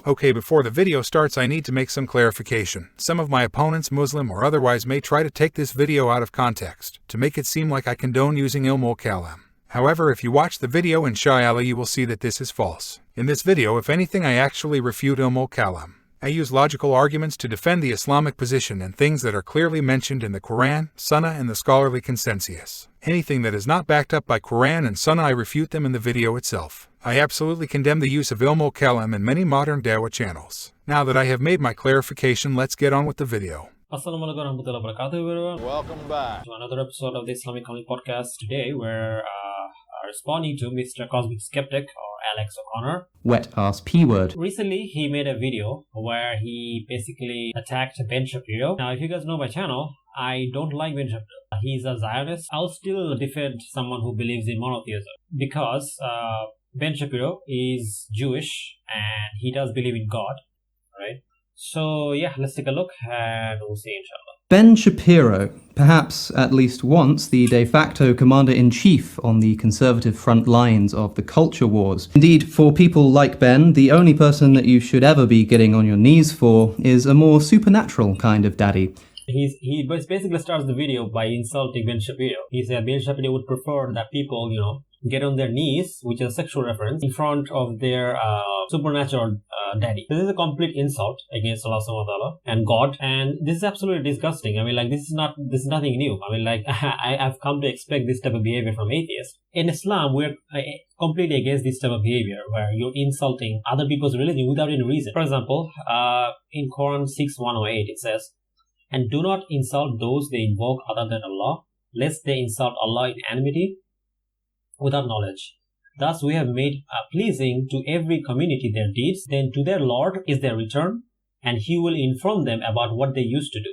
Okay, before the video starts, I need to make some clarification. Some of my opponents, Muslim or otherwise, may try to take this video out of context to make it seem like I condone using ilmul kalam. However, if you watch the video, inshallah, you will see that this is false. In this video, if anything, I actually refute ilmul kalam. I use logical arguments to defend the Islamic position and things that are clearly mentioned in the Quran, Sunnah, and the scholarly consensus. Anything that is not backed up by Quran and Sunnah, I refute them in the video itself. I absolutely condemn the use of ilmul kalam in many modern dawah channels. Now that I have made my clarification, let's get on with the video. Assalamualaikum warahmatullahi wabarakatuh, everyone. Welcome back to another episode of the Islamic Comedy Podcast. Today we're responding to Mr. Cosmicskeptic, or Alex O'Connor. Wet ass P-word. Recently, he made a video where he basically attacked Ben Shapiro. Now, if you guys know my channel, I don't like Ben Shapiro. He's a Zionist. I'll still defend someone who believes in monotheism because Ben Shapiro is Jewish and he does believe in God, right? So yeah, let's take a look and we'll see, inshallah. Ben Shapiro, perhaps at least once the de facto commander-in-chief on the conservative front lines of the culture wars. Indeed, for people like Ben, the only person that you should ever be getting on your knees for is a more supernatural kind of daddy. He basically starts the video by insulting Ben Shapiro. He said Ben Shapiro would prefer that people, get on their knees, which is a sexual reference, in front of their supernatural daddy. This is a complete insult against Allah subhanahu wa ta'ala and God, and this is absolutely disgusting. I mean, like, this is nothing new. I mean, like, I've come to expect this type of behavior from atheists. In Islam, we're completely against this type of behavior where you're insulting other people's religion without any reason. For example, in Quran 6:108, it says, "And do not insult those they invoke other than Allah, lest they insult Allah in enmity without knowledge. Thus we have made pleasing to every community their deeds, then to their Lord is their return, and He will inform them about what they used to do."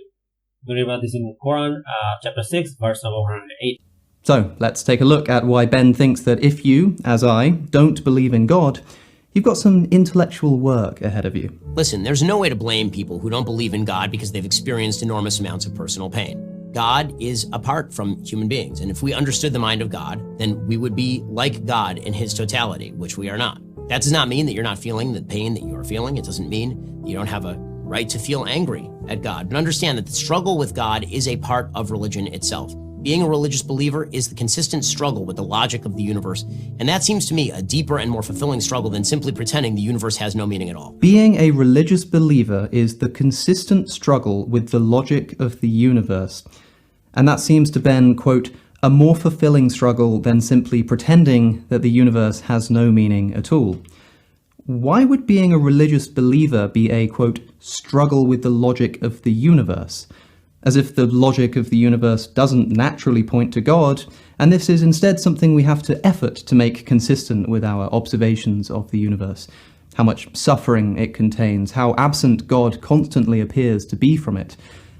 We read about this in Quran chapter 6, verse number 108. So, let's take a look at why Ben thinks that if you, as I, don't believe in God, you've got some intellectual work ahead of you. Listen, there's no way to blame people who don't believe in God because they've experienced enormous amounts of personal pain. God is apart from human beings, and if we understood the mind of God, then we would be like God in His totality, which we are not. That does not mean that you're not feeling the pain that you are feeling. It doesn't mean you don't have a right to feel angry at God. But understand that the struggle with God is a part of religion itself. Being a religious believer is the consistent struggle with the logic of the universe, and that seems to me a deeper and more fulfilling struggle than simply pretending the universe has no meaning at all. Being a religious believer is the consistent struggle with the logic of the universe. And that seems to Ben, quote, a more fulfilling struggle than simply pretending that the universe has no meaning at all. Why would being a religious believer be a, quote, struggle with the logic of the universe? As if the logic of the universe doesn't naturally point to God, and this is instead something we have to effort to make consistent with our observations of the universe. How much suffering it contains, how absent God constantly appears to be from it.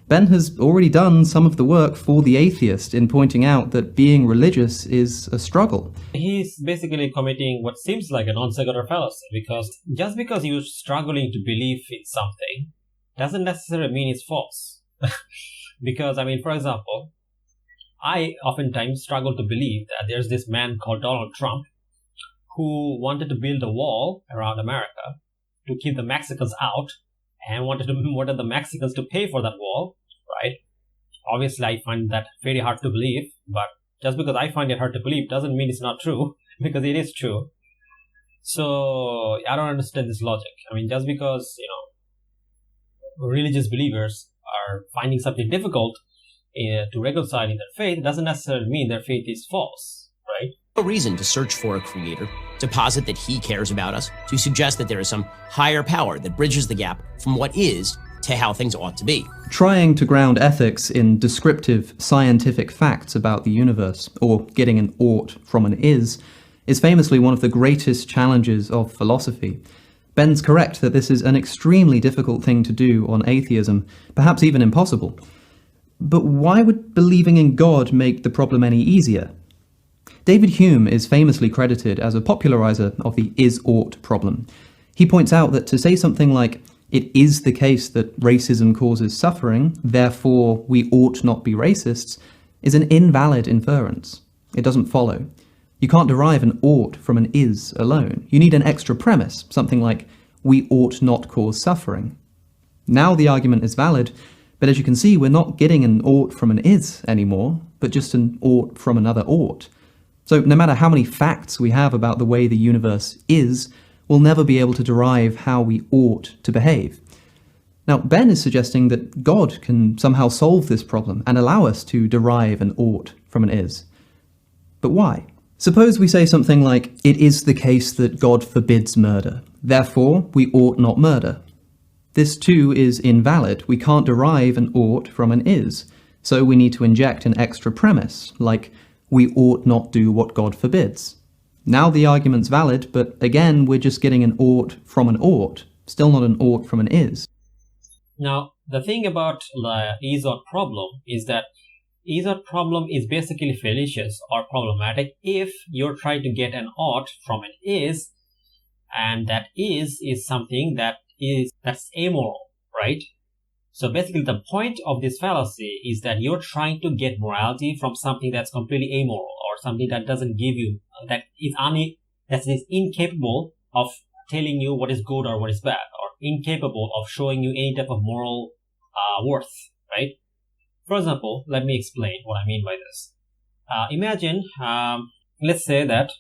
Ben has already done some of the work for the atheist in pointing out that being religious is a struggle. He's basically committing what seems like a non-sequitur fallacy, because just because you're struggling to believe in something doesn't necessarily mean it's false. Because, I mean, for example, I oftentimes struggle to believe that there's this man called Donald Trump who wanted to build a wall around America to keep the Mexicans out, and wanted the Mexicans to pay for that wall, right? Obviously, I find that very hard to believe, but just because I find it hard to believe doesn't mean it's not true, because it is true. So, I don't understand this logic. I mean, just because, religious believers are finding something difficult to reconcile in their faith doesn't necessarily mean their faith is false, right? No reason to search for a creator, to posit that he cares about us, to suggest that there is some higher power that bridges the gap from what is to how things ought to be. Trying to ground ethics in descriptive scientific facts about the universe, or getting an ought from an is famously one of the greatest challenges of philosophy. Ben's correct that this is an extremely difficult thing to do on atheism, perhaps even impossible. But why would believing in God make the problem any easier? David Hume is famously credited as a popularizer of the is-ought problem. He points out that to say something like, "It is the case that racism causes suffering, therefore we ought not be racists," is an invalid inference. It doesn't follow. You can't derive an ought from an is alone. You need an extra premise, something like, we ought not cause suffering. Now the argument is valid, but as you can see, we're not getting an ought from an is anymore, but just an ought from another ought. So no matter how many facts we have about the way the universe is, we'll never be able to derive how we ought to behave. Now, Ben is suggesting that God can somehow solve this problem and allow us to derive an ought from an is. But why? Suppose we say something like, it is the case that God forbids murder, therefore we ought not murder. This too is invalid. We can't derive an ought from an is, so we need to inject an extra premise, like, we ought not do what God forbids. Now the argument's valid, but again, we're just getting an ought from an ought, still not an ought from an is. Now, the thing about the is-ought problem is that is-ought problem is basically fallacious or problematic if you're trying to get an ought from an is, and that is something that's amoral, right? So basically the point of this fallacy is that you're trying to get morality from something that's completely amoral, or something that doesn't give you, that is incapable of telling you what is good or what is bad, or incapable of showing you any type of moral worth, right? For example, let me explain what I mean by this. Imagine, let's say that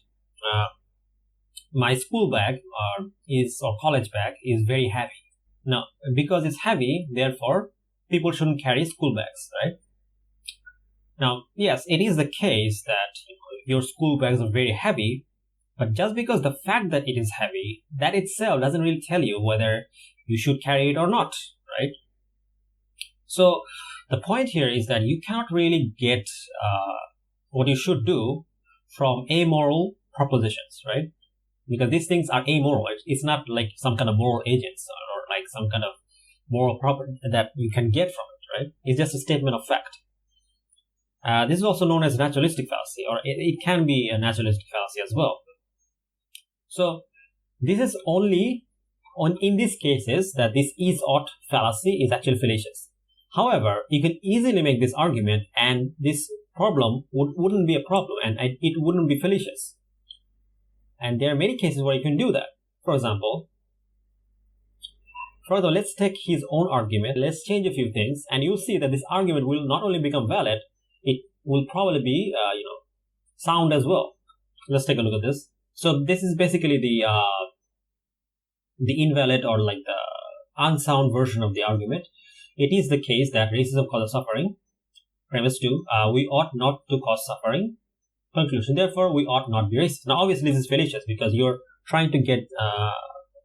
my school bag or college bag is very heavy. Now, because it's heavy, therefore, people shouldn't carry school bags, right? Now, yes, it is the case that your school bags are very heavy, but just because the fact that it is heavy, that itself doesn't really tell you whether you should carry it or not, right? So, the point here is that you cannot really get what you should do from amoral propositions, right? Because these things are amoral. It's not like some kind of moral agents or like some kind of moral property that you can get from it, right? It's just a statement of fact. This is also known as naturalistic fallacy, or it can be a naturalistic fallacy as well. So this is only in these cases that this is-ought fallacy is actually fallacious. However, you can easily make this argument and this problem wouldn't be a problem, and it wouldn't be fallacious. And there are many cases where you can do that. For example, further, let's take his own argument. Let's change a few things, and you'll see that this argument will not only become valid, it will probably be, sound as well. Let's take a look at this. So this is basically the invalid or like the unsound version of the argument. It is the case that racism causes suffering. Premise 2, we ought not to cause suffering. Conclusion, therefore, we ought not be racist. Now, obviously, this is fallacious because you're trying to get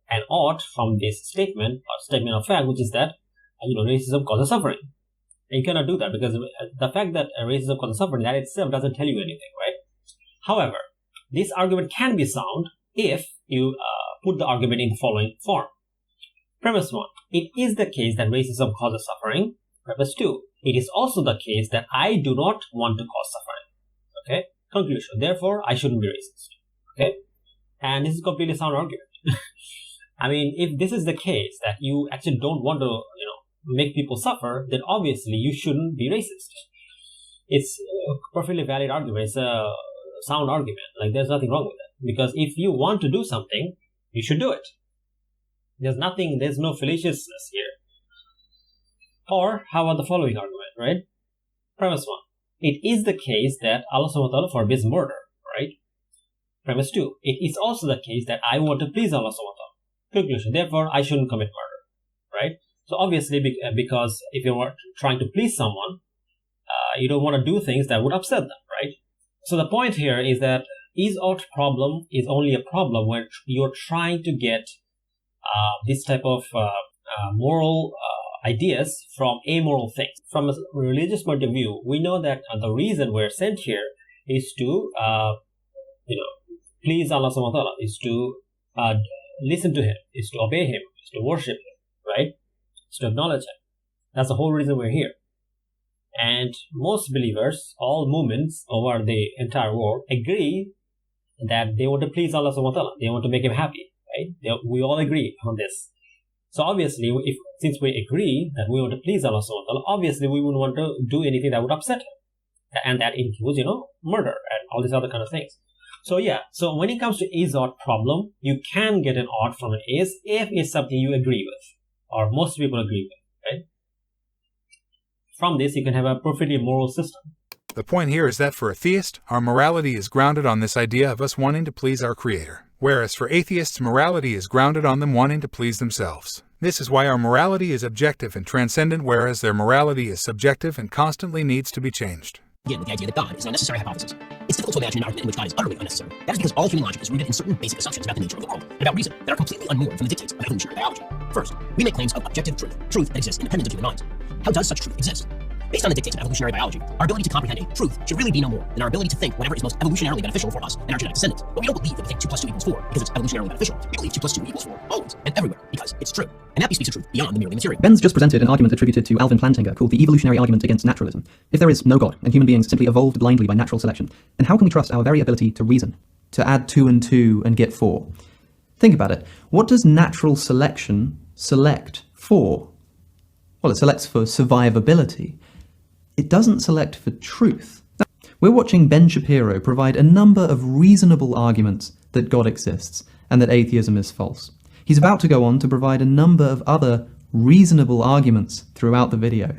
an ought from this statement or statement of fact, which is that racism causes suffering. And you cannot do that because the fact that racism causes suffering, that itself doesn't tell you anything, right? However, this argument can be sound if you put the argument in the following form. Premise 1, it is the case that racism causes suffering. Premise 2, it is also the case that I do not want to cause suffering. Okay? Conclusion, therefore, I shouldn't be racist. Okay? And this is a completely sound argument. I mean, if this is the case, that you actually don't want to, make people suffer, then obviously you shouldn't be racist. It's a perfectly valid argument. It's a sound argument. Like, there's nothing wrong with it. Because if you want to do something, you should do it. There's no fallaciousness here. Or, how about the following argument, right? Premise 1. It is the case that Allah subhanahu wa ta'ala forbids murder, right? Premise 2. It is also the case that I want to please Allah subhanahu wa ta'ala. Conclusion. Therefore, I shouldn't commit murder, right? So obviously, because if you're trying to please someone, you don't want to do things that would upset them, right? So the point here is that is-ought problem is only a problem where you're trying to get this type of moral ideas from amoral things. From a religious point of view, we know that the reason we're sent here is to, please Allah subhanahu wa ta'ala, is to listen to Him, is to obey Him, is to worship Him, right? Is to acknowledge Him. That's the whole reason we're here. And most believers, all movements over the entire world, agree that they want to please Allah subhanahu wa ta'ala. They want to make Him happy, right? We all agree on this. So obviously, since we agree that we want to please Allah subhanahu wa ta'ala, obviously we wouldn't want to do anything that would upset Him. And that includes, murder and all these other kind of things. So yeah, so when it comes to is-ought problem, you can get an ought from an is if it's something you agree with, or most people agree with, right? From this, you can have a perfectly moral system. The point here is that for a theist, our morality is grounded on this idea of us wanting to please our Creator, whereas for atheists, morality is grounded on them wanting to please themselves. This is why our morality is objective and transcendent, whereas their morality is subjective and constantly needs to be changed. Again, with the idea that God is an unnecessary hypothesis. It's difficult to imagine an argument in which God is utterly unnecessary. That is because all human logic is rooted in certain basic assumptions about the nature of the world and about reason that are completely unmoored from the dictates of evolutionary biology. First, we make claims of objective truth that exists independent of human minds. How does such truth exist? Based on the dictates of evolutionary biology, our ability to comprehend a truth should really be no more than our ability to think whatever is most evolutionarily beneficial for us and our genetic descendants. But we don't believe that we think 2 plus 2 equals 4 because it's evolutionarily beneficial. We believe 2 plus 2 equals 4 always and everywhere because it's true. And that bespeaks a truth beyond the merely material. Ben's just presented an argument attributed to Alvin Plantinga called the evolutionary argument against naturalism. If there is no God and human beings simply evolved blindly by natural selection, then how can we trust our very ability to reason, to add 2 and 2 and get 4? Think about it. What does natural selection select for? Well, it selects for survivability. It doesn't select for truth. We're watching Ben Shapiro provide a number of reasonable arguments that God exists and that atheism is false. He's about to go on to provide a number of other reasonable arguments throughout the video.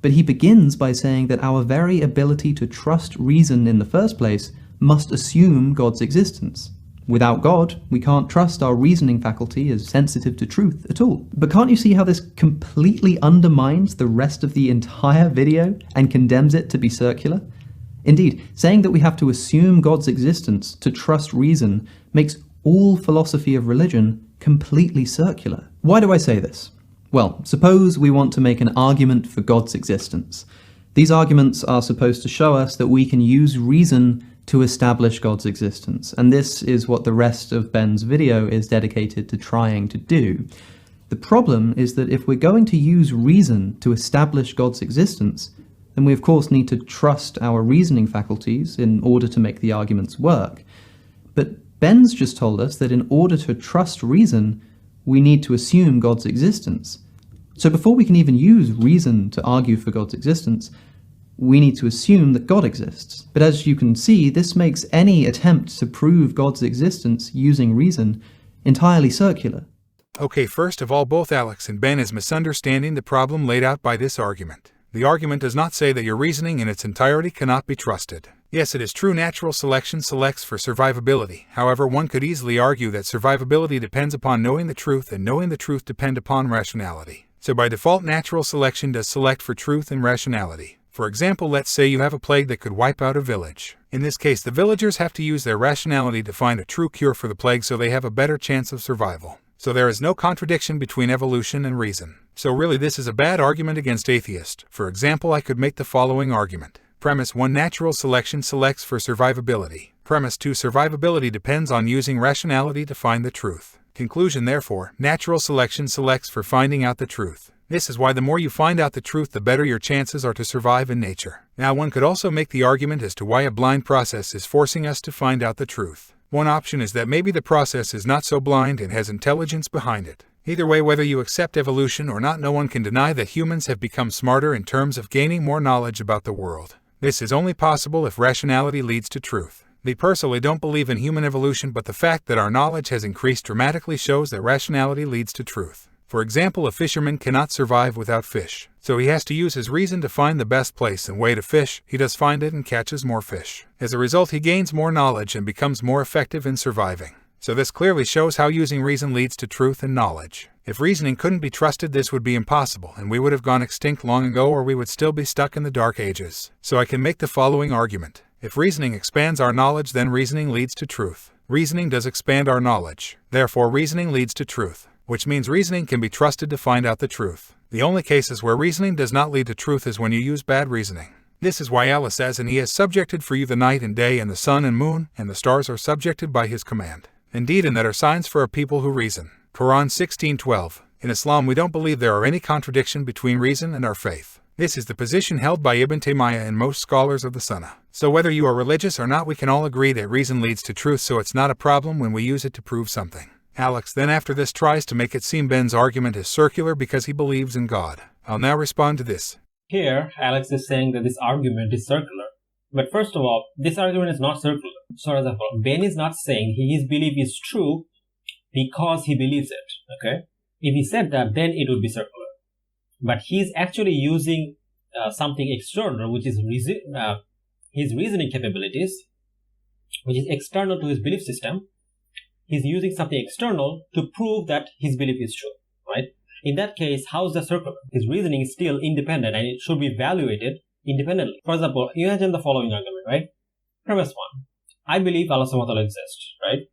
But he begins by saying that our very ability to trust reason in the first place must assume God's existence. Without God, we can't trust our reasoning faculty as sensitive to truth at all. But can't you see how this completely undermines the rest of the entire video and condemns it to be circular? Indeed, saying that we have to assume God's existence to trust reason makes all philosophy of religion completely circular. Why do I say this? Well, suppose we want to make an argument for God's existence. These arguments are supposed to show us that we can use reason to establish God's existence, and this is what the rest of Ben's video is dedicated to trying to do. The problem is that if we're going to use reason to establish God's existence, then we of course need to trust our reasoning faculties in order to make the arguments work. But Ben's just told us that in order to trust reason, we need to assume God's existence. So before we can even use reason to argue for God's existence, we need to assume that God exists. But as you can see, this makes any attempt to prove God's existence using reason entirely circular. Okay, first of all, both Alex and Ben is misunderstanding the problem laid out by this argument. The argument does not say that your reasoning in its entirety cannot be trusted. Yes, it is true natural selection selects for survivability. However, one could easily argue that survivability depends upon knowing the truth, and knowing the truth depend upon rationality. So by default, natural selection does select for truth and rationality. For example, let's say you have a plague that could wipe out a village. In this case, the villagers have to use their rationality to find a true cure for the plague so they have a better chance of survival. So there is no contradiction between evolution and reason. So really this is a bad argument against atheists. For example, I could make the following argument. Premise 1. Natural selection selects for survivability. Premise 2. Survivability depends on using rationality to find the truth. Conclusion, therefore, natural selection selects for finding out the truth. This is why the more you find out the truth, the better your chances are to survive in nature. Now, one could also make the argument as to why a blind process is forcing us to find out the truth. One option is that maybe the process is not so blind and has intelligence behind it. Either way, whether you accept evolution or not, no one can deny that humans have become smarter in terms of gaining more knowledge about the world. This is only possible if rationality leads to truth. We personally don't believe in human evolution, but the fact that our knowledge has increased dramatically shows that rationality leads to truth. For example, a fisherman cannot survive without fish, so he has to use his reason to find the best place and way to fish. He does find it and catches more fish. As a result, he gains more knowledge and becomes more effective in surviving. So this clearly shows how using reason leads to truth and knowledge. If reasoning couldn't be trusted, this would be impossible, and we would have gone extinct long ago, or we would still be stuck in the Dark Ages. So I can make the following argument. If reasoning expands our knowledge, then reasoning leads to truth. Reasoning does expand our knowledge. Therefore, reasoning leads to truth, which means reasoning can be trusted to find out the truth. The only cases where reasoning does not lead to truth is when you use bad reasoning. This is why Allah says, "And He has subjected for you the night and day, and the sun and moon, and the stars are subjected by His command. Indeed, and that are signs for a people who reason." Quran 16:12. In Islam, we don't believe there are any contradiction between reason and our faith. This is the position held by Ibn Taymiyyah and most scholars of the Sunnah. So whether you are religious or not, we can all agree that reason leads to truth, so it's not a problem when we use it to prove something. Alex then after this tries to make it seem Ben's argument is circular because he believes in God. I'll now respond to this. Here, Alex is saying that this argument is circular But first of all, this argument is not circular. So, for example, Ben is not saying his belief is true because he believes it. Okay? If he said that, then it would be circular. But he's actually using something external, which is his reasoning capabilities, which is external to his belief system. He's using something external to prove that his belief is true, right? In that case, how is that circular? His reasoning is still independent and it should be evaluated independently. For example, imagine the following argument, right? Premise 1. I believe Allah subhanahu wa ta'ala exists, right?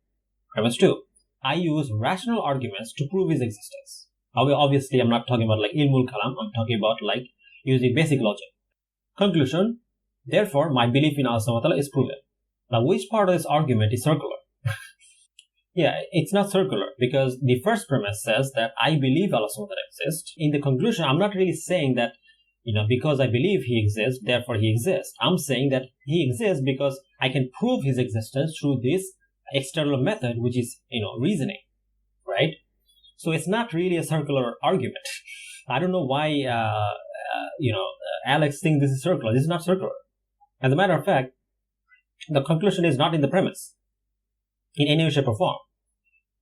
Premise 2. I use rational arguments to prove his existence. Obviously, I'm not talking about like ilmul kalam. I'm talking about like using basic logic. Conclusion. Therefore, my belief in Allah subhanahu wa ta'ala is proven. Now, which part of this argument is circular? Yeah, it's not circular because the first premise says that I believe Allah subhanahu wa ta'ala exists. In the conclusion, I'm not really saying that, because I believe he exists, therefore he exists. I'm saying that he exists because I can prove his existence through this external method, which is, reasoning, right? So it's not really a circular argument. I don't know why, Alex thinks this is circular. This is not circular. As a matter of fact, the conclusion is not in the premise in any way, shape, or form.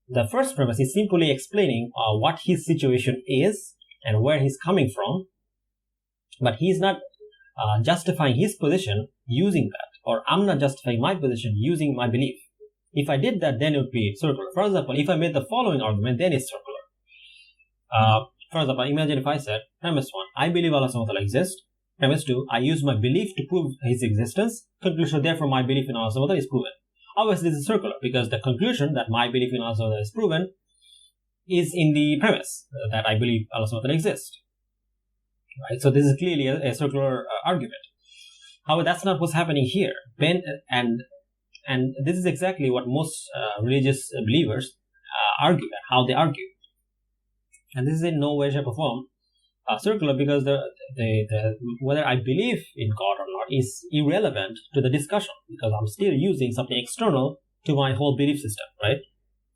The first premise is simply explaining what his situation is and where he's coming from, but he's not justifying his position using that, or I'm not justifying my position using my belief. If I did that, then it would be circular. For example, if I made the following argument, then it's circular. For example, imagine if I said, premise 1, I believe Allah subhanahu wa ta'ala exists. Premise 2, I use my belief to prove his existence. Conclusion, therefore, my belief in Allah subhanahu wa ta'ala is proven. Obviously, this is circular because the conclusion that my belief in Allah subhanahu wa ta'ala is proven is in the premise that I believe Allah subhanahu wa ta'ala exists. Right? So this is clearly a circular argument. However, that's not what's happening here. And this is exactly what most religious believers argue, how they argue. And this is in no way, shape, or form circular because the whether I believe in God or not is irrelevant to the discussion because I'm still using something external to my whole belief system, right?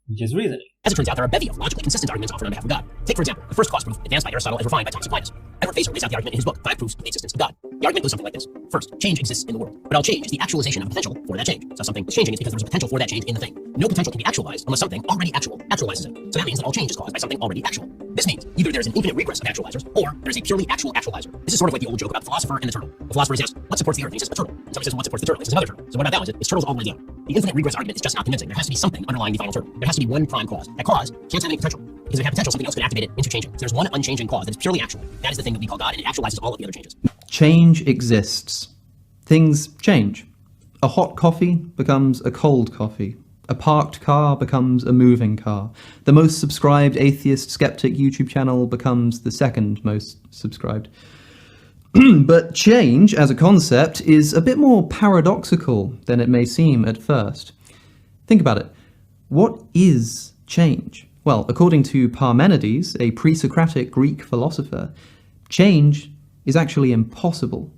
Which is reasoning. As it turns out, there are a bevy of logically consistent arguments offered on behalf of God. Take, for example, the first cause proof advanced by Aristotle and refined by Thomas Aquinas. Edward Facer lays out the argument in his book, 5 Proofs of the Existence of God. The argument goes something like this. First, change exists in the world, but all change is the actualization of a potential for that change. So something is changing is because there's a potential for that change in the thing. No potential can be actualized unless something already actualizes it. So that means that all change is caused by something already actual. This means either there's an infinite regress of actualizers, or there's a purely actual actualizer. This is sort of like the old joke about the philosopher and the turtle. The philosopher says, what supports the earth? And he says, a turtle. And somebody says, what supports the turtle? He says, another turtle. So what about that one? Is turtles all one or the other? The infinite regress argument is just not convincing. There has to be something underlying the final turtle. There has to be one prime cause. That cause can't have any potential. Because if it had potential, something else could activate it into changing. So there's one unchanging cause that is purely actual. That is the thing that we call God, and it actualizes all of the other changes. Change exists. Things change. A hot coffee becomes a cold coffee. A parked car becomes a moving car. The most subscribed atheist skeptic YouTube channel becomes the second most subscribed. But change, as a concept, is a bit more paradoxical than it may seem at first. Think about it. What is change? Well, according to Parmenides, a pre-Socratic Greek philosopher, change is actually impossible.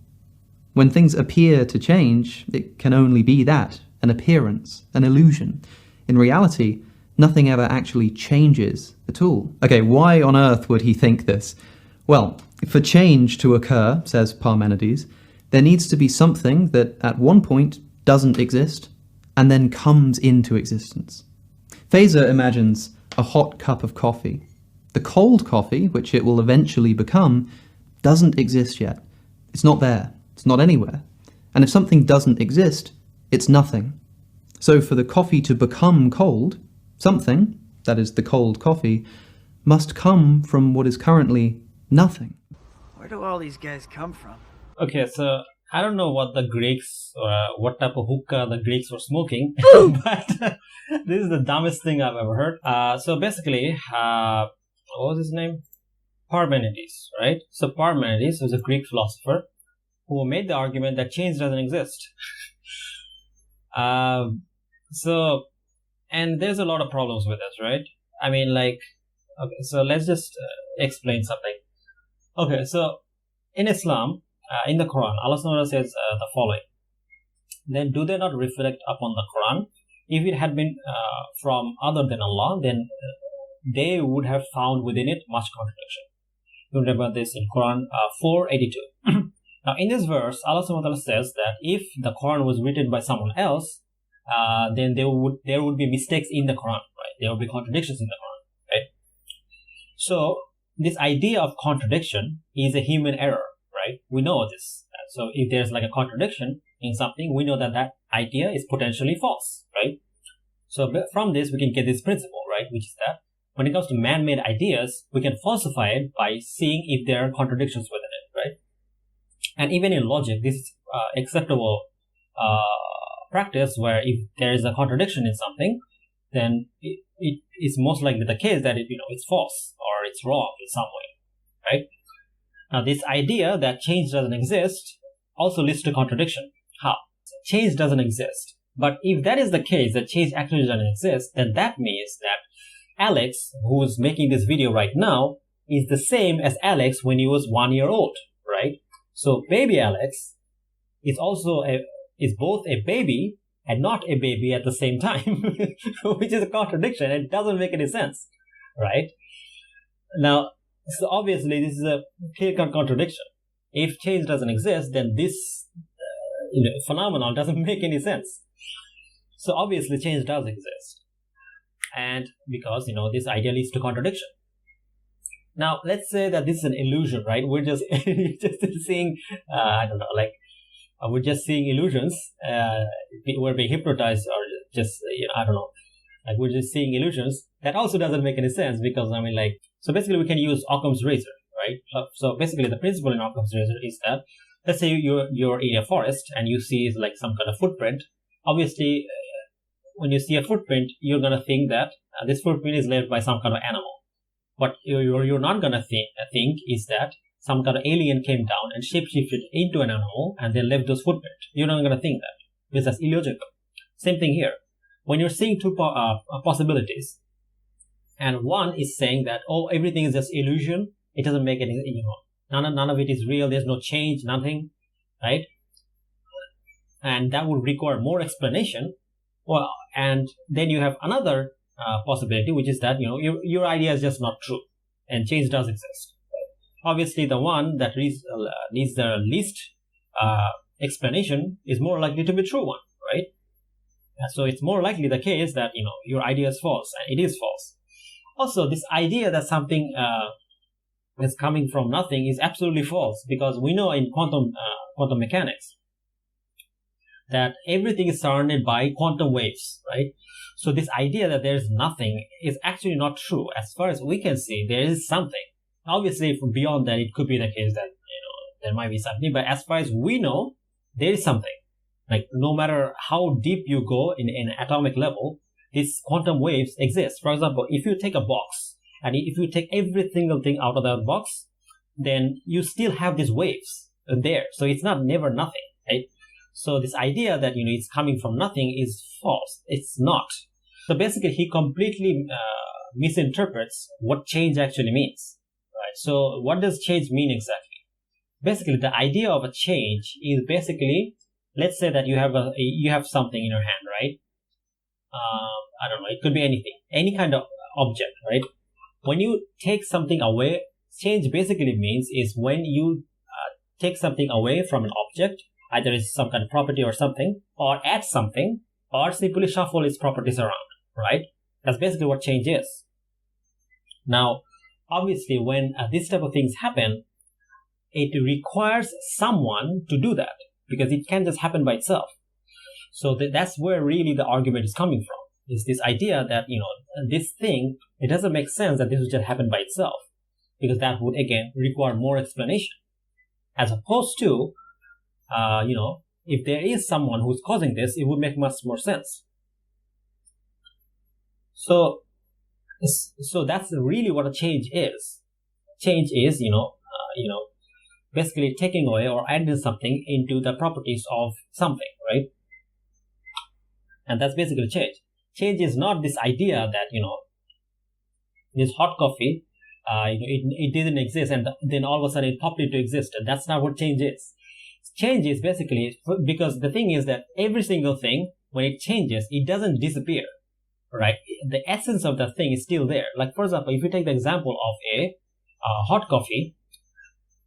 When things appear to change, it can only be that, an appearance, an illusion. In reality, nothing ever actually changes at all. Okay, why on earth would he think this? Well, for change to occur, says Parmenides, there needs to be something that at one point doesn't exist and then comes into existence. Facer imagines a hot cup of coffee. The cold coffee, which it will eventually become, doesn't exist yet. It's not there. It's not anywhere. And if something doesn't exist, it's nothing. So for the coffee to become cold, something, that is the cold coffee, must come from what is currently nothing. Where do all these guys come from? Okay, so I don't know what the Greeks, what type of hookah the Greeks were smoking, but this is the dumbest thing I've ever heard. So basically, what was his name? Parmenides, right? So Parmenides was a Greek philosopher who made the argument that change doesn't exist. And there's a lot of problems with this, right? I mean, like, okay, so let's just explain something. Okay, so in Islam, in the Quran, Allah Subhanahu wa Ta'ala says the following. Then do they not reflect upon the Quran? If it had been from other than Allah, then they would have found within it much contradiction. You remember this in Quran 4:82. Now, in this verse, Allah subhanahu wa ta'ala says that if the Quran was written by someone else, then there would be mistakes in the Quran, right? There would be contradictions in the Quran, right? So this idea of contradiction is a human error, right? We know this. So if there's like a contradiction in something, we know that that idea is potentially false, right? So from this, we can get this principle, right? Which is that when it comes to man-made ideas, we can falsify it by seeing if there are contradictions within it, right? And even in logic, this is acceptable practice where if there is a contradiction in something, then it is most likely the case that it's false or it's wrong in some way, right? Now, this idea that change doesn't exist also leads to contradiction. How? Change doesn't exist. But if that is the case, that change actually doesn't exist, then that means that Alex, who's making this video right now, is the same as Alex when he was 1 year old, right? So baby Alex is both a baby and not a baby at the same time, which is a contradiction. It doesn't make any sense, right? Now, so obviously this is a clear-cut contradiction. If change doesn't exist, then this phenomenon doesn't make any sense. So obviously change does exist. And because, this idea leads to contradiction. Now, let's say that this is an illusion, right? We're just seeing, we're just seeing illusions. We're being hypnotized or just, like we're just seeing illusions. That also doesn't make any sense because, so basically we can use Occam's razor, right? So basically the principle in Occam's razor is that, let's say you're in a forest and you see like some kind of footprint. Obviously, when you see a footprint, you're going to think that this footprint is left by some kind of animal. What you're not going to think is that some kind of alien came down and shapeshifted into an animal and then left those footprints. You're not going to think that because that's illogical. Same thing here. When you're seeing two possibilities, and one is saying that, oh, everything is just illusion, it doesn't make any, none of it is real, there's no change, nothing, right? And that would require more explanation. Well, and then you have another possibility, which is that, your idea is just not true and change does exist. Obviously, the one that needs the least explanation is more likely to be the true one, right? So it's more likely the case that, your idea is false, and it is false. Also, this idea that something is coming from nothing is absolutely false because we know in quantum mechanics that everything is surrounded by quantum waves, right? So this idea that there's nothing is actually not true. As far as we can see, there is something. Obviously, from beyond that, it could be the case that, there might be something. But as far as we know, there is something. Like, no matter how deep you go in an atomic level, these quantum waves exist. For example, if you take a box, and if you take every single thing out of that box, then you still have these waves there. So it's not never nothing, right? So this idea that, it's coming from nothing is false. It's not. So basically, he completely misinterprets what change actually means, right? So what does change mean exactly? Basically, the idea of a change is basically, let's say that you have something in your hand, right? I don't know, it could be anything, any kind of object, right? When you take something away, change basically means is when you take something away from an object, either it's some kind of property or something, or add something, or simply shuffle its properties around, right? That's basically what change is. Now, obviously, when this type of things happen, it requires someone to do that because it can't just happen by itself. So that's where really the argument is coming from. Is this idea that, this thing, it doesn't make sense that this would just happen by itself because that would, again, require more explanation. As opposed to, if there is someone who's causing this, it would make much more sense. So that's really what a change is. Change is, basically taking away or adding something into the properties of something, right? And that's basically change. Change is not this idea that, this hot coffee, it didn't exist and then all of a sudden it popped into existence. That's not what change is. Change is basically, because the thing is that every single thing, when it changes, it doesn't disappear, right? The essence of the thing is still there. Like, for example, if you take the example of a hot coffee,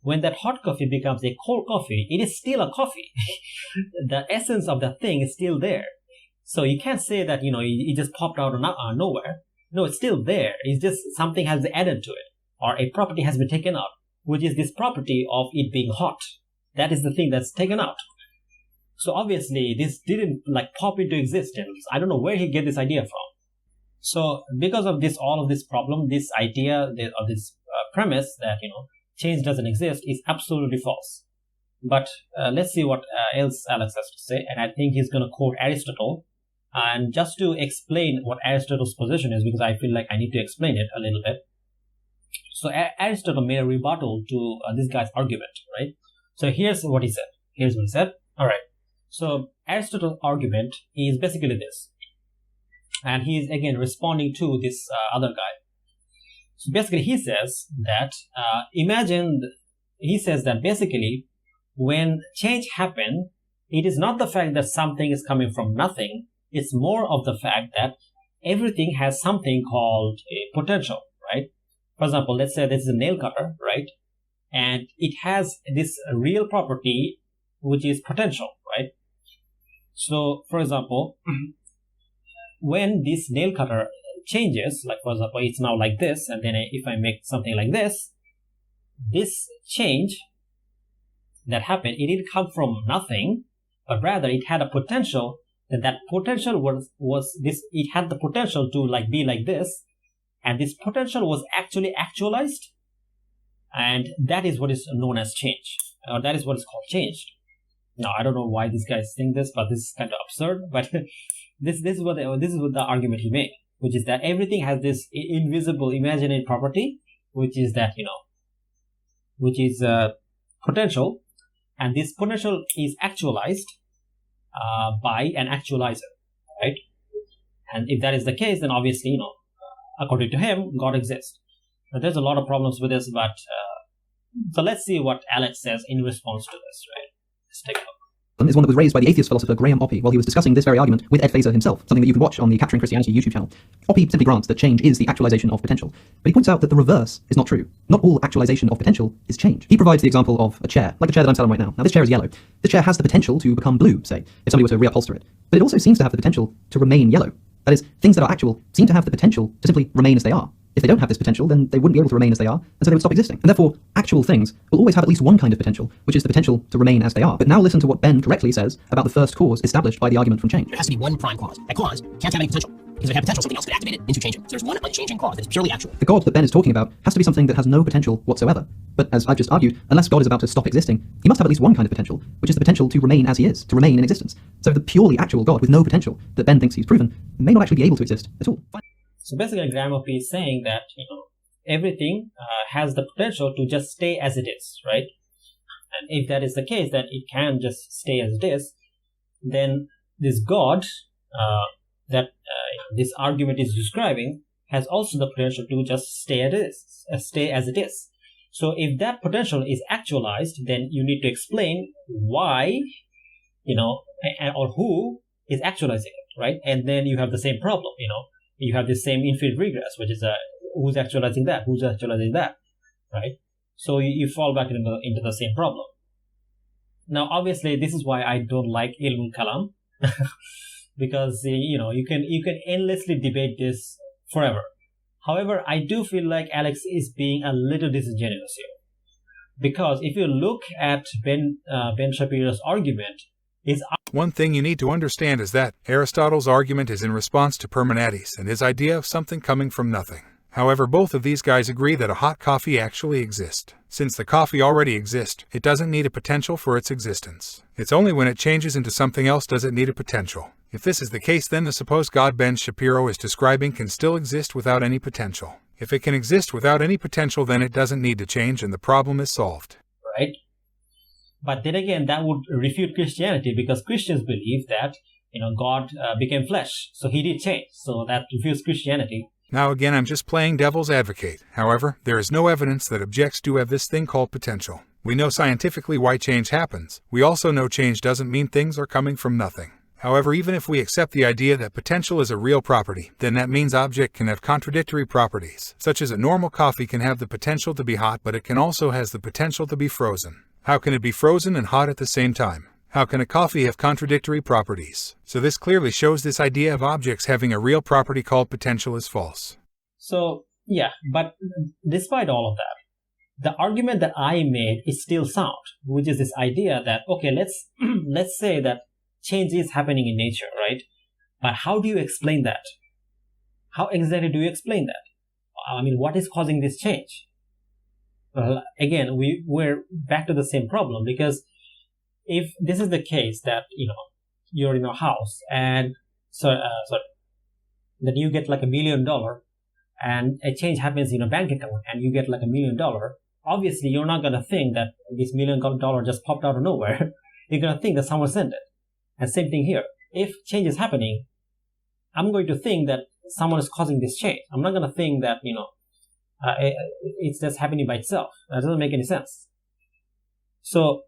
when that hot coffee becomes a cold coffee, it is still a coffee. The essence of the thing is still there. So you can't say that, it just popped out of nowhere. No, it's still there. It's just something has been added to it, or a property has been taken out, which is this property of it being hot. That is the thing that's taken out. So obviously this didn't pop into existence. I don't know where he get this idea from. So because of all of this problem, this idea of this premise that, change doesn't exist is absolutely false. But let's see what else Alex has to say. And I think he's going to quote Aristotle. And just to explain what Aristotle's position is, because I feel like I need to explain it a little bit. So Aristotle made a rebuttal to this guy's argument, right? So here's what he said. All right. So Aristotle's argument is basically this. And he is again responding to this other guy. So basically he says that, basically when change happens, it is not the fact that something is coming from nothing. It's more of the fact that everything has something called a potential, right? For example, let's say this is a nail cutter, right? And it has this real property, which is potential, right? So, for example, when this nail cutter changes, like for example, it's now like this, and then if I make something like this change that happened, it didn't come from nothing, but rather it had a potential. That potential it had the potential to be like this, and this potential was actually actualized, and that is what is known as change, or that is what is called changed. Now I don't know why these guys think this, but this is kind of absurd. But this is what the argument he made, which is that everything has this invisible imaginary property, which is that which is potential, and this potential is actualized by an actualizer, right? And if that is the case, then obviously, according to him, God exists. Now, there's a lot of problems with this, but so let's see what Alex says in response to this, right? Let's take a look. Is one that was raised by the atheist philosopher Graham Oppy while he was discussing this very argument with Ed Feser himself, something that you can watch on the Capturing Christianity YouTube channel. Oppy simply grants that change is the actualization of potential, but he points out that the reverse is not true. Not all actualization of potential is change. He provides the example of a chair, like the chair that I'm sat on right now. Now this chair is yellow. This chair has the potential to become blue, say, if somebody were to reupholster it. But it also seems to have the potential to remain yellow. That is, things that are actual seem to have the potential to simply remain as they are. If they don't have this potential, then they wouldn't be able to remain as they are, and so they would stop existing. And therefore, actual things will always have at least one kind of potential, which is the potential to remain as they are. But now listen to what Ben correctly says about the first cause established by the argument from change. There has to be one prime cause. That cause can't have any potential, because if it had potential, something else could activate it into changing. So there's one unchanging cause that is purely actual. The God that Ben is talking about has to be something that has no potential whatsoever. But as I've just argued, unless God is about to stop existing, he must have at least one kind of potential, which is the potential to remain as he is, to remain in existence. So the purely actual God with no potential that Ben thinks he's proven may not actually be able to exist at all. So basically, Graham Oppy is saying that, everything has the potential to just stay as it is, right? And if that is the case, that it can just stay as it is, then this God that this argument is describing has also the potential to just stay as it is. So if that potential is actualized, then you need to explain why, or who is actualizing it, right? And then you have the same problem, you have the same infinite regress, which is who's actualizing that, right? So you fall back into the same problem. Now, obviously, this is why I don't like ilm kalam, because you can endlessly debate this forever. However, I do feel like Alex is being a little disingenuous here, because if you look at Ben Shapiro's argument, one thing you need to understand is that Aristotle's argument is in response to Parmenides and his idea of something coming from nothing. However, both of these guys agree that a hot coffee actually exists. Since the coffee already exists, it doesn't need a potential for its existence. It's only when it changes into something else does it need a potential. If this is the case, then the supposed God Ben Shapiro is describing can still exist without any potential. If it can exist without any potential, then it doesn't need to change and the problem is solved. Right? But then again, that would refute Christianity, because Christians believe that, God became flesh, so he did change. So that refutes Christianity. Now again, I'm just playing devil's advocate. However, there is no evidence that objects do have this thing called potential. We know scientifically why change happens. We also know change doesn't mean things are coming from nothing. However, even if we accept the idea that potential is a real property, then that means object can have contradictory properties, such as a normal coffee can have the potential to be hot, but it can also has the potential to be frozen. How can it be frozen and hot at the same time? How can a coffee have contradictory properties? So this clearly shows this idea of objects having a real property called potential is false. So, yeah, but despite all of that, the argument that I made is still sound, which is this idea that, okay, let's say that change is happening in nature, right? But how do you explain that? How exactly do you explain that? I mean, what is causing this change? Well, again, we're back to the same problem, because if this is the case that, you're in a house and then you get like $1 million and a change happens in a bank account and you get like $1 million, obviously you're not going to think that this $1 million just popped out of nowhere. You're going to think that someone sent it. And same thing here. If change is happening, I'm going to think that someone is causing this change. I'm not going to think that, it's just happening by itself. That doesn't make any sense. So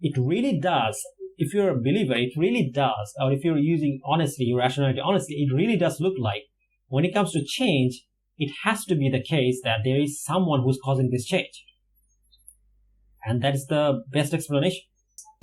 it really does, if you're a believer, it really does, or if you're using honestly, your rationality honestly, it really does look like when it comes to change, it has to be the case that there is someone who's causing this change. And that is the best explanation.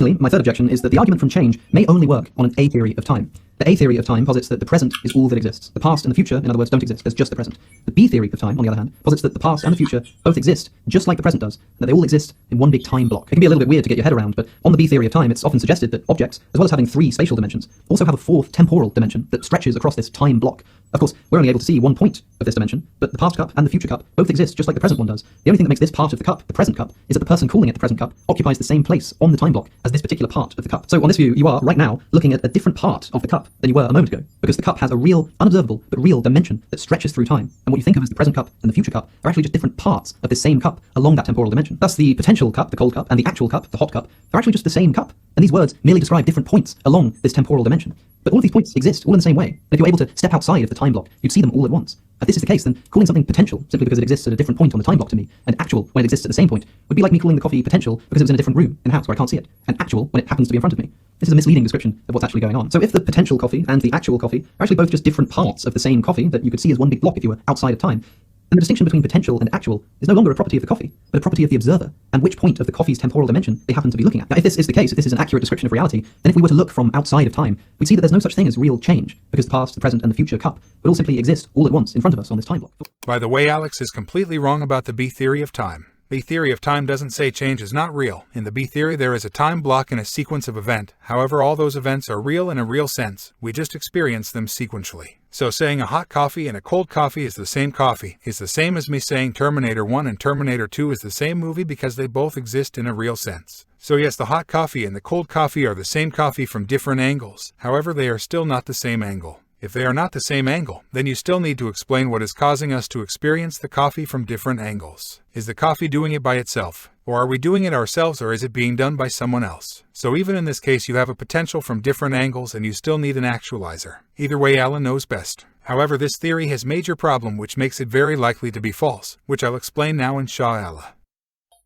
My third objection is that the argument from change may only work on an A theory of time. The A theory of time posits that the present is all that exists. The past and the future, in other words, don't exist. There's just the present. The B theory of time, on the other hand, posits that the past and the future both exist, just like the present does, and that they all exist in one big time block. It can be a little bit weird to get your head around, but on the B theory of time, it's often suggested that objects, as well as having 3 spatial dimensions, also have a 4th temporal dimension that stretches across this time block. Of course, we're only able to see one point of this dimension, but the past cup and the future cup both exist just like the present one does. The only thing that makes this part of the cup, the present cup, is that the person calling it the present cup occupies the same place on the time block as this particular part of the cup. So on this view, you are, right now, looking at a different part of the cup than you were a moment ago, because the cup has a real, unobservable, but real dimension that stretches through time. And what you think of as the present cup and the future cup are actually just different parts of the same cup along that temporal dimension. Thus, the potential cup, the cold cup, and the actual cup, the hot cup, are actually just the same cup. And these words merely describe different points along this temporal dimension. But all of these points exist all in the same way. And if you're able to step outside of the time block, you'd see them all at once. If this is the case, then calling something potential simply because it exists at a different point on the time block to me, and actual when it exists at the same point, would be like me calling the coffee potential because it was in a different room in the house where I can't see it, and actual when it happens to be in front of me. This is a misleading description of what's actually going on. So if the potential coffee and the actual coffee are actually both just different parts of the same coffee that you could see as one big block if you were outside of time, then the distinction between potential and actual is no longer a property of the coffee, but a property of the observer, and which point of the coffee's temporal dimension they happen to be looking at. Now, if this is the case, if this is an accurate description of reality, then if we were to look from outside of time, we'd see that there's no such thing as real change, because the past, the present, and the future cup would all simply exist all at once in front of us on this time block. By the way, Alex is completely wrong about the B theory of time. B theory of time doesn't say change is not real. In the B theory, there is a time block and a sequence of events. However, all those events are real in a real sense. We just experience them sequentially. So saying a hot coffee and a cold coffee is the same coffee is the same as me saying Terminator 1 and Terminator 2 is the same movie because they both exist in a real sense. So yes, the hot coffee and the cold coffee are the same coffee from different angles. However, they are still not the same angle. If they are not the same angle, then you still need to explain what is causing us to experience the coffee from different angles. Is the coffee doing it by itself? Or are we doing it ourselves, or is it being done by someone else? So even in this case, you have a potential from different angles and you still need an actualizer. Either way, Alan knows best. However, this theory has major problem which makes it very likely to be false, which I'll explain now inshallah.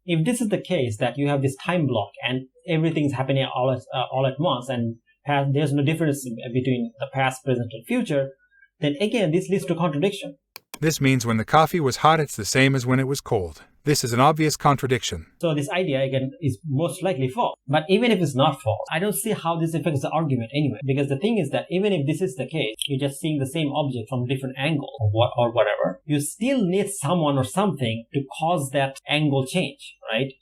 If this is the case that you have this time block and everything's happening all at once and there's no difference between the past, present, and future, then again, this leads to contradiction. This means when the coffee was hot, it's the same as when it was cold. This is an obvious contradiction. So this idea, again, is most likely false. But even if it's not false, I don't see how this affects the argument anyway. Because the thing is that even if this is the case, you're just seeing the same object from different angle or whatever, you still need someone or something to cause that angle change, right?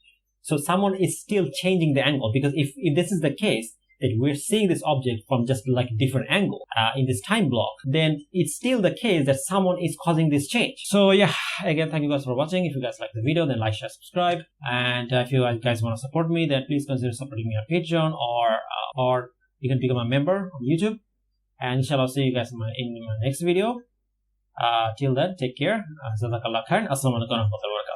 So someone is still changing the angle, because if this is the case, that we're seeing this object from just like different angle in this time block, then it's still the case that someone is causing this change. So yeah, again, thank you guys for watching. If you guys like the video, then like, share, subscribe. And if you guys want to support me, then please consider supporting me on Patreon, or you can become a member on YouTube. And inshallah, I'll see you guys in my next video. Till then, take care. Jazakallah khair. Assalamu alaikum warahmatullahi wabarakatuh.